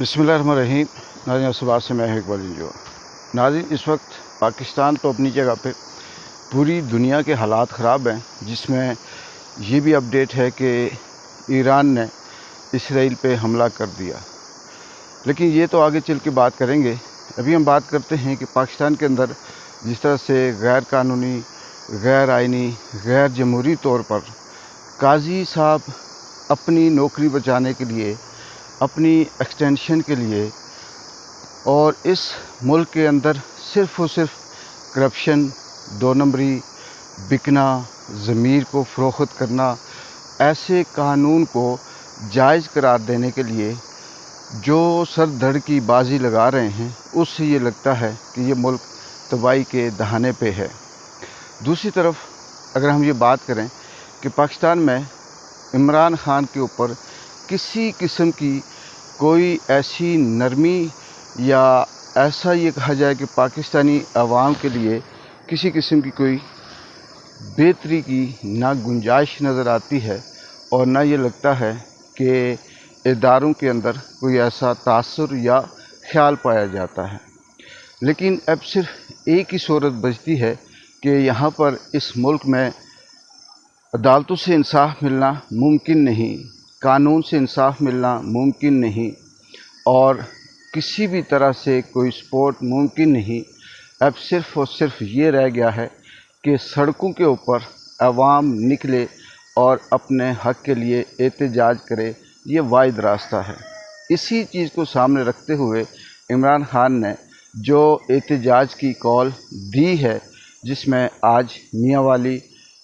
बिस्मिल्लाहिर्रहमानिर्रहीम। नाज़रीन सुबह से मैं इकबाल जो नाज़रीन, इस वक्त पाकिस्तान तो अपनी जगह पे पूरी दुनिया के हालात ख़राब हैं, जिसमें ये भी अपडेट है कि ईरान ने इसराइल पे हमला कर दिया। लेकिन ये तो आगे चल के बात करेंगे। अभी हम बात करते हैं कि पाकिस्तान के अंदर जिस तरह से गैर कानूनी, गैर आइनी, गैर जमहूरी तौर पर काजी साहब अपनी नौकरी बचाने के लिए, अपनी एक्सटेंशन के लिए और इस मुल्क के अंदर सिर्फ़ और सिर्फ करप्शन, दो नंबरी, बिकना, ज़मीर को फ़रोख्त करना, ऐसे कानून को जायज़ करार देने के लिए जो सर धड़ की बाजी लगा रहे हैं, उससे ये लगता है कि ये मुल्क तबाही के दहाने पे है। दूसरी तरफ अगर हम ये बात करें कि पाकिस्तान में इमरान खान के ऊपर किसी किस्म की कोई ऐसी नरमी या ऐसा ये कहा जाए कि पाकिस्तानी अवाम के लिए किसी किस्म की कोई बेहतरी की ना गुंजाइश नज़र आती है, और ना ये लगता है कि इदारों के अंदर कोई ऐसा तासुर या ख्याल पाया जाता है। लेकिन अब सिर्फ एक ही सूरत बचती है कि यहाँ पर इस मुल्क में अदालतों से इंसाफ मिलना मुमकिन नहीं, कानून से इंसाफ मिलना मुमकिन नहीं, और किसी भी तरह से कोई सपोर्ट मुमकिन नहीं। अब सिर्फ़ और सिर्फ ये रह गया है कि सड़कों के ऊपर अवाम निकले और अपने हक़ के लिए एहतजाज करे। ये वाहिद रास्ता है। इसी चीज़ को सामने रखते हुए इमरान खान ने जो एहतजाज की कॉल दी है, जिसमें आज मियांवाली,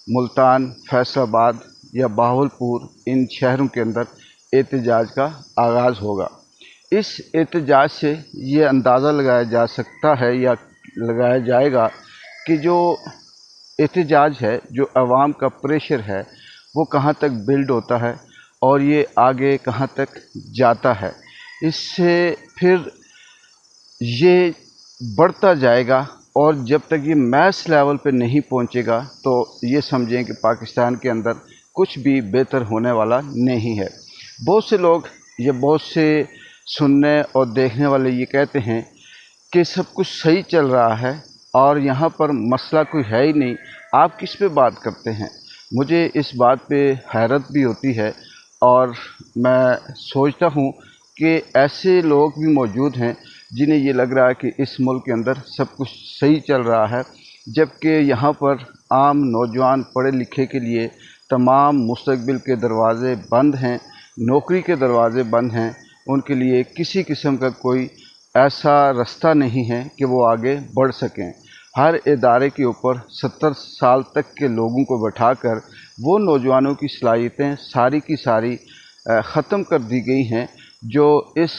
मुल्तान, फैसलाबाद या बहावलपुर, इन शहरों के अंदर एहतजाज का आगाज़ होगा। इस एहतजाज से ये अंदाज़ा लगाया जा सकता है या लगाया जाएगा कि जो एहतजाज है, जो अवाम का प्रेशर है, वो कहाँ तक बिल्ड होता है और ये आगे कहाँ तक जाता है। इससे फिर ये बढ़ता जाएगा, और जब तक ये मैस लेवल पे नहीं पहुंचेगा तो ये समझें कि पाकिस्तान के अंदर कुछ भी बेहतर होने वाला नहीं है। बहुत से लोग, ये बहुत से सुनने और देखने वाले ये कहते हैं कि सब कुछ सही चल रहा है और यहाँ पर मसला कोई है ही नहीं, आप किस पे बात करते हैं। मुझे इस बात पे हैरत भी होती है, और मैं सोचता हूँ कि ऐसे लोग भी मौजूद हैं जिन्हें ये लग रहा है कि इस मुल्क के अंदर सब कुछ सही चल रहा है, जबकि यहाँ पर आम नौजवान पढ़े लिखे के लिए तमाम मुस्तकबिल के दरवाज़े बंद हैं, नौकरी के दरवाज़े बंद हैं। उनके लिए किसी किस्म का कोई ऐसा रास्ता नहीं है कि वो आगे बढ़ सकें। हर इदारे के ऊपर 70 साल तक के लोगों को बैठाकर वो नौजवानों की सलाहियतें सारी की सारी ख़त्म कर दी गई हैं, जो इस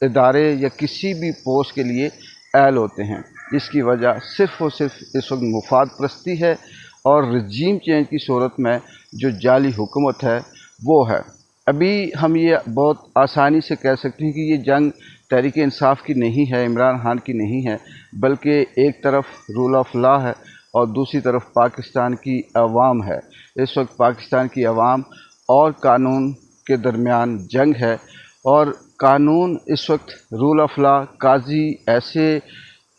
इदारे या किसी भी पोस्ट के लिए अहल होते हैं। इसकी वजह सिर्फ़ और सिर्फ इस वक्त मुफाद परस्ती है, और रजीम चेंज की सूरत में जो जाली हुकूमत है वो है। अभी हम ये बहुत आसानी से कह सकते हैं कि ये जंग तहरीक इंसाफ की नहीं है, इमरान खान की नहीं है, बल्कि एक तरफ रूल ऑफ लॉ है और दूसरी तरफ पाकिस्तान की अवाम है। इस वक्त पाकिस्तान की अवाम और कानून के दरमियान जंग है, और कानून इस वक्त रूल ऑफ लॉ, काजी ऐसे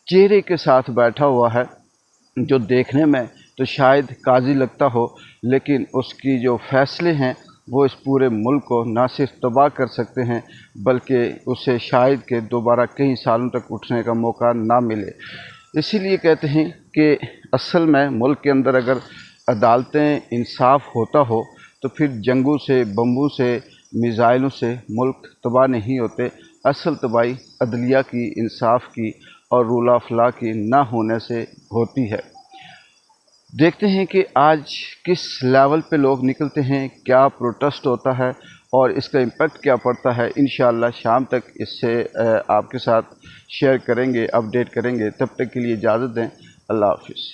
चेहरे के साथ बैठा हुआ है जो देखने में तो शायद काजी लगता हो, लेकिन उसकी जो फ़ैसले हैं वो इस पूरे मुल्क को ना सिर्फ तबाह कर सकते हैं, बल्कि उसे शायद के दोबारा कई सालों तक उठने का मौका ना मिले। इसीलिए कहते हैं कि असल में मुल्क के अंदर अगर अदालतें इंसाफ होता हो तो फिर जंगों से, बम्बों से, मिज़ाइलों से मुल्क तबाह नहीं होते। असल तबाही अदलिया की, इंसाफ की और रूल ऑफ लॉ की ना होने से होती है। देखते हैं कि आज किस लेवल पे लोग निकलते हैं, क्या प्रोटेस्ट होता है और इसका इम्पेक्ट क्या पड़ता है। इंशाअल्लाह शाम तक इससे आपके साथ शेयर करेंगे, अपडेट करेंगे। तब तक के लिए इजाज़त दें। अल्लाह हाफ़िज़।